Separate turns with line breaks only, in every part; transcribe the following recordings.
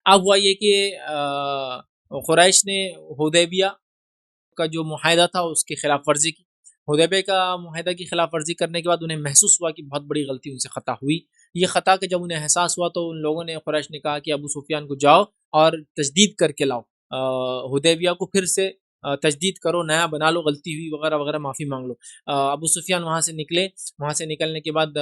اب ہوا یہ کہ قریش نے حدیبیہ کا جو معاہدہ تھا اس کی خلاف ورزی کی. حدیبیہ کا معاہدہ کی خلاف ورزی کرنے کے بعد انہیں محسوس ہوا کہ بہت بڑی غلطی ان سے خطا ہوئی. یہ خطا کہ جب انہیں احساس ہوا تو ان لوگوں نے قریش نے کہا کہ ابو سفیان کو جاؤ اور تجدید کر کے لاؤ، حدیبیہ کو پھر سے تجدید کرو، نیا بنا لو، غلطی ہوئی وغیرہ وغیرہ، معافی مانگ لو. ابو سفیان وہاں سے نکلے. وہاں سے نکلنے کے بعد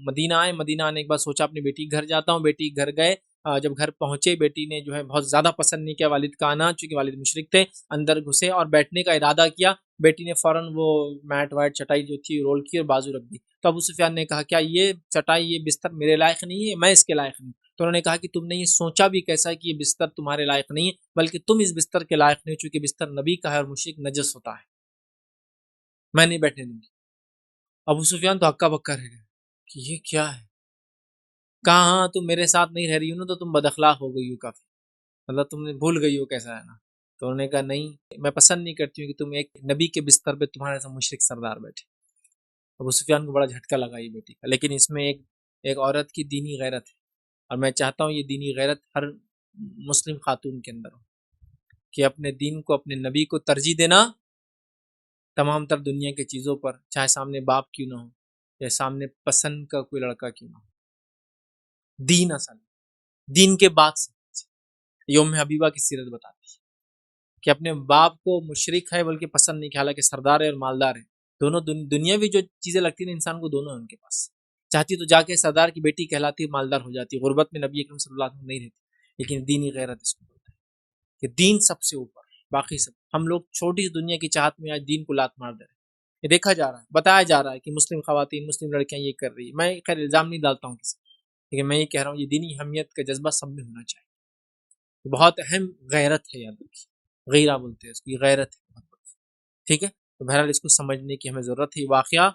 مدینہ آئے. مدینہ آنے کے بعد سوچا اپنی بیٹی کے گھر جاتا ہوں. بیٹی کے گھر گئے. جب گھر پہنچے بیٹی نے جو ہے بہت زیادہ پسند نہیں کیا والد کا آنا، چونکہ والد مشرک تھے. اندر گھسے اور بیٹھنے کا ارادہ کیا. بیٹی نے فوراً وہ میٹ وائٹ چٹائی جو تھی رول کی اور بازو رکھ دی. تو ابو سفیان نے کہا کیا یہ چٹائی، یہ بستر میرے لائق نہیں ہے، میں اس کے لائق نہیں. تو انہوں نے کہا کہ تم نے یہ سوچا بھی کیسا کہ یہ بستر تمہارے لائق نہیں ہے، بلکہ تم اس بستر کے لائق نہیں، چونکہ بستر نبی کا ہے اور مشرک نجس ہوتا ہے، میں نہیں بیٹھنے دوں گی. ابو سفیان تو ہکا بکا رہ گیا کہ یہ کیا ہے. کہا ہاں تم میرے ساتھ نہیں رہ رہی ہو نا تو تم بد اخلاق ہو گئی ہو کافی، مطلب تم نے بھول گئی ہو کیسا ہے نا. تو انہوں نے کہا نہیں، میں پسند نہیں کرتی ہوں کہ تم ایک نبی کے بستر پہ تمہارے ساتھ مشرک سردار بیٹھے. ابو سفیان کو بڑا جھٹکا لگا یہ بیٹی کا. لیکن اس میں ایک عورت کی دینی غیرت ہے، اور میں چاہتا ہوں یہ دینی غیرت ہر مسلم خاتون کے اندر ہو کہ اپنے دین کو، اپنے نبی کو ترجیح دینا تمام تر دنیا کی چیزوں پر، چاہے سامنے باپ کیوں نہ ہو یا سامنے پسند کا کوئی لڑکا کیوں نہ ہو. دین اصل، دین کے بعد سے یوم حبیبہ کی سیرت بتاتی ہے کہ اپنے باپ کو مشرک ہے بلکہ پسند نہیں کیا، حالانکہ سردار ہے اور مالدار ہے. دونوں دنیاوی جو چیزیں لگتی ہیں انسان کو، دونوں ہیں ان کے پاس. چاہتی تو جا کے سردار کی بیٹی کہلاتی، مالدار ہو جاتی. غربت میں نبی اکرم صلی اللہ علیہ وسلم نہیں رہتی. لیکن دینی غیرت اس کو بولتے ہیں کہ دین سب سے اوپر، باقی سب. ہم لوگ چھوٹی سی دنیا کی چاہت میں آج دین کو لات مار دے رہے ہیں. یہ دیکھا جا رہا ہے، بتایا جا رہا ہے کہ مسلم خواتین، مسلم لڑکیاں یہ کر رہی ہے. میں خیر الزام نہیں ڈالتا ہوں کسی، لیکن میں یہ کہہ رہا ہوں یہ دینی اہمیت کا جذبہ سب میں ہونا چاہیے. بہت اہم غیرت ہے، یاد رکھیے. غیرہ بولتے ہیں اس کی، غیرت ہے بہت بڑی. ٹھیک ہے، تو بہرحال اس کو سمجھنے کی ہمیں ضرورت ہے. واقعہ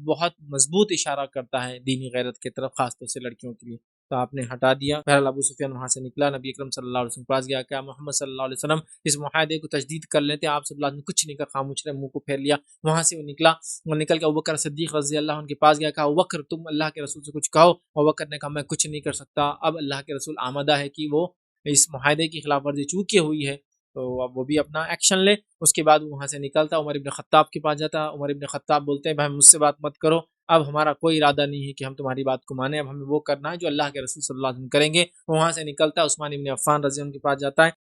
بہت مضبوط اشارہ کرتا ہے دینی غیرت کی طرف، خاص طور سے لڑکیوں کے لیے. تو آپ نے ہٹا دیا. بہرحال ابو سفیان وہاں سے نکلا، نبی اکرم صلی اللہ علیہ وسلم کے پاس گیا. کیا محمد صلی اللہ علیہ وسلم اس معاہدے کو تجدید کر لیتے؟ آپ صلی اللہ علیہ وسلم کچھ نہیں کہا، خاموش رہے، منہ کو پھیر لیا. وہاں سے وہ نکلا، وہ نکل کے ابوبکر صدیق رضی اللہ عنہ کے پاس گیا. کہا ابوبکر تم اللہ کے رسول سے کچھ کہو. ابوبکر نے کہا میں کچھ نہیں کر سکتا. اب اللہ کے رسول آمادہ ہے کہ وہ اس معاہدے کی خلاف ورزی چونکہ ہوئی ہے تو اب وہ بھی اپنا ایکشن لے. اس کے بعد وہاں سے نکلتا، عمر ابن خطاب کے پاس جاتا. عمر ابن خطاب بولتے ہیں بھائی مجھ سے بات مت کرو، اب ہمارا کوئی ارادہ نہیں ہے کہ ہم تمہاری بات کو مانیں، اب ہمیں وہ کرنا ہے جو اللہ کے رسول صلی اللہ علیہ وسلم کریں گے. وہاں سے نکلتا ہے، عثمان ابن عفان رضی اللہ عنہ کے پاس جاتا ہے.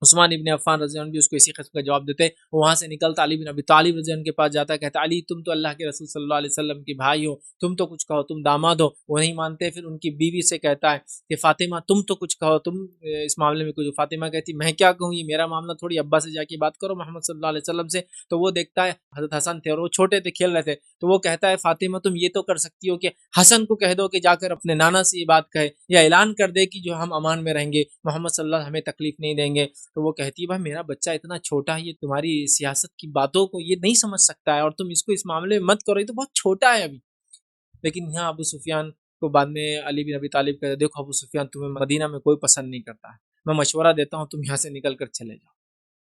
عثمان ابن عفان رضی اللہ عنہ بھی اس کو اسی قسم کا جواب دیتے. وہاں سے نکلتا علی بن ابی طالب رضی اللہ عنہ کے پاس جاتا ہے. کہتا علی تم تو اللہ کے رسول صلی اللہ علیہ وسلم کے بھائی ہو، تم تو کچھ کہو، تم داماد ہو. وہ نہیں مانتے. پھر ان کی بیوی سے کہتا ہے کہ فاطمہ تم تو کچھ کہو، تم اس معاملے میں کچھ. فاطمہ کہتی میں کیا کہوں، یہ میرا معاملہ تھوڑی، ابا سے جا کے بات کرو محمد صلی اللہ علیہ وسلم سے. تو وہ دیکھتا ہے حضرت حسن تھے اور وہ چھوٹے تھے، کھیل رہے تھے. تو وہ کہتا ہے فاطمہ تم یہ تو کر سکتی ہو کہ حسن کو کہہ دو کہ جا کر اپنے نانا سے یہ بات کہے، یا اعلان کر دے کہ جو ہم امان میں رہیں گے، محمد صلی اللہ علیہ وسلم ہمیں تکلیف نہیں دیں گے. تو وہ کہتی ہے بھائی میرا بچہ اتنا چھوٹا ہے، یہ تمہاری سیاست کی باتوں کو یہ نہیں سمجھ سکتا ہے، اور تم اس کو اس معاملے میں مت کرو، یہ تو بہت چھوٹا ہے ابھی. لیکن یہاں ابو سفیان کو بعد میں علی بن ابی طالب کہتے دیکھو ابو سفیان تمہیں مدینہ میں کوئی پسند نہیں کرتا ہے، میں مشورہ دیتا ہوں تم یہاں سے نکل کر چلے جاؤ،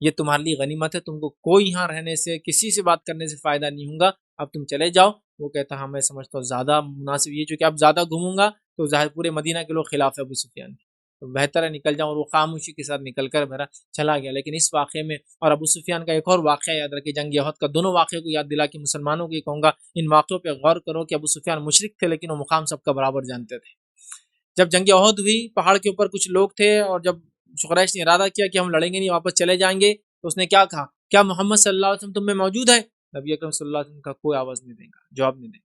یہ تمہارے لیے غنیمت ہے، تم کو کوئی یہاں رہنے سے، کسی سے بات کرنے سے فائدہ نہیں ہوگا، اب تم چلے جاؤ. وہ کہتا ہاں میں سمجھتا ہوں زیادہ مناسب یہ، چونکہ اب زیادہ گھوموں گا تو ظاہر پورے مدینہ کے لوگ خلاف ہے ابو سفیان کے، تو بہتر ہے نکل جاؤں. اور وہ خاموشی کے ساتھ نکل کر میرا چلا گیا. لیکن اس واقعے میں، اور ابو سفیان کا ایک اور واقعہ یاد رکھے، جنگ احد کا، دونوں واقعے کو یاد دلا کے مسلمانوں کو یہ کہوں گا ان واقعوں پہ غور کرو کہ ابو سفیان مشرک تھے لیکن وہ مقام سب کا برابر جانتے تھے. جب جنگ احد ہوئی، پہاڑ کے اوپر کچھ لوگ تھے، اور جب قریش نے ارادہ کیا کہ ہم لڑیں گے نہیں، واپس چلے جائیں گے، تو اس نے کیا کہا، کیا محمد صلی اللہ علیہ وسلم تم میں موجود ہے؟ نبی اکرم صلی اللہ علیہ وسلم کا کوئی آواز نہیں دے گا، جواب نہیں دے گا.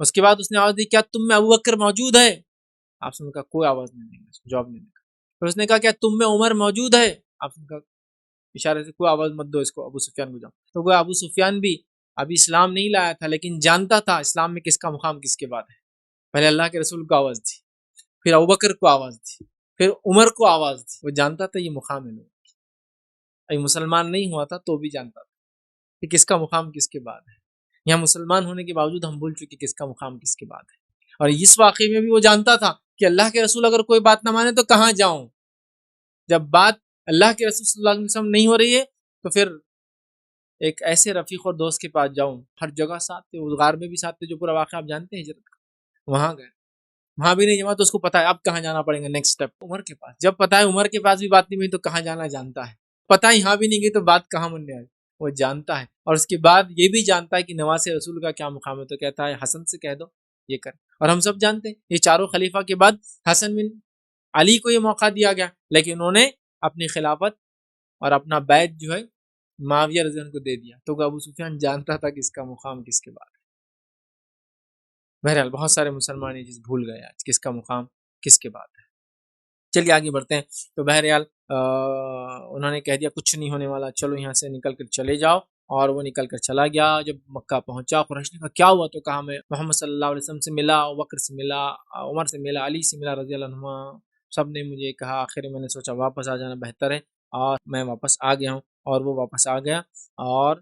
اس کے بعد اس نے آواز دی کیا تم میں ابوبکر موجود ہے؟ آپ نے کہا کوئی آواز نہیں دے گا، جواب نہیں دے گا. پھر اس نے کہا کیا تم میں عمر موجود ہے؟ آپ نے کہا اشارے سے کوئی آواز مت دو اس کو، ابو سفیان کو جاؤ. تو وہ ابو سفیان بھی ابھی اسلام نہیں لایا تھا، لیکن جانتا تھا اسلام میں کس کا مقام کس کے بعد ہے. پہلے اللہ کے رسول کو آواز دی، پھر ابوبکر کو آواز دی، پھر عمر کو آواز دی. وہ جانتا تھا یہ مقام ہے لوگ، ابھی مسلمان نہیں ہوا تھا تو بھی جانتا تھا کہ کس کا مقام کس کے بعد ہے. یہاں مسلمان ہونے کے باوجود ہم بھول چکے کس کا مقام کس کے بعد ہے. اور اس واقعے میں بھی وہ جانتا تھا کہ اللہ کے رسول اگر کوئی بات نہ مانے تو کہاں جاؤں. جب بات اللہ کے رسول صلی اللہ علیہ وسلم نہیں ہو رہی ہے تو پھر ایک ایسے رفیق اور دوست کے پاس جاؤں. ہر جگہ ساتھ تھے، اس غار میں بھی ساتھ تھے، جو پورا واقعہ آپ جانتے ہیں ہجرت کا. وہاں گئے وہاں بھی نہیں جما تو اس کو پتا ہے اب کہاں جانا پڑے گا نیکسٹ اسٹیپ عمر کے پاس. جب پتا ہے عمر کے پاس بھی بات نہیں ہوئی تو کہاں جانا جانتا ہے. پتا ہے یہاں بھی نہیں گئی تو بات کہاں مننے آئی وہ جانتا ہے. اور اس کے بعد یہ بھی جانتا ہے کہ نواسے رسول کا کیا مقام ہے تو کہتا ہے حسن سے کہہ دو یہ کر. اور ہم سب جانتے ہیں یہ چاروں خلیفہ کے بعد حسن بن علی کو یہ موقع دیا گیا لیکن انہوں نے اپنی خلافت اور اپنا بیعت جو ہے معاویہ رضی اللہ عنہ کو دے دیا. تو ابو سفیان جانتا تھا کہ اس کا مقام کس کے بعد ہے. بہرحال بہت سارے مسلمان یہ چیز بھول گئے آج کس کا مقام کس کے بعد ہے. چلیے آگے بڑھتے ہیں. تو بہرحال انہوں نے کہہ دیا کچھ نہیں ہونے والا چلو یہاں سے نکل کر چلے جاؤ. اور وہ نکل کر چلا گیا. جب مکہ پہنچا قریش نے کہا کیا ہوا تو کہا میں محمد صلی اللہ علیہ وسلم سے ملا, بکر سے ملا, عمر سے ملا, علی سے ملا رضی اللہ عنہ, سب نے مجھے کہا. آخر میں نے سوچا واپس آ جانا بہتر ہے اور میں واپس آ گیا ہوں. اور وہ واپس آ گیا اور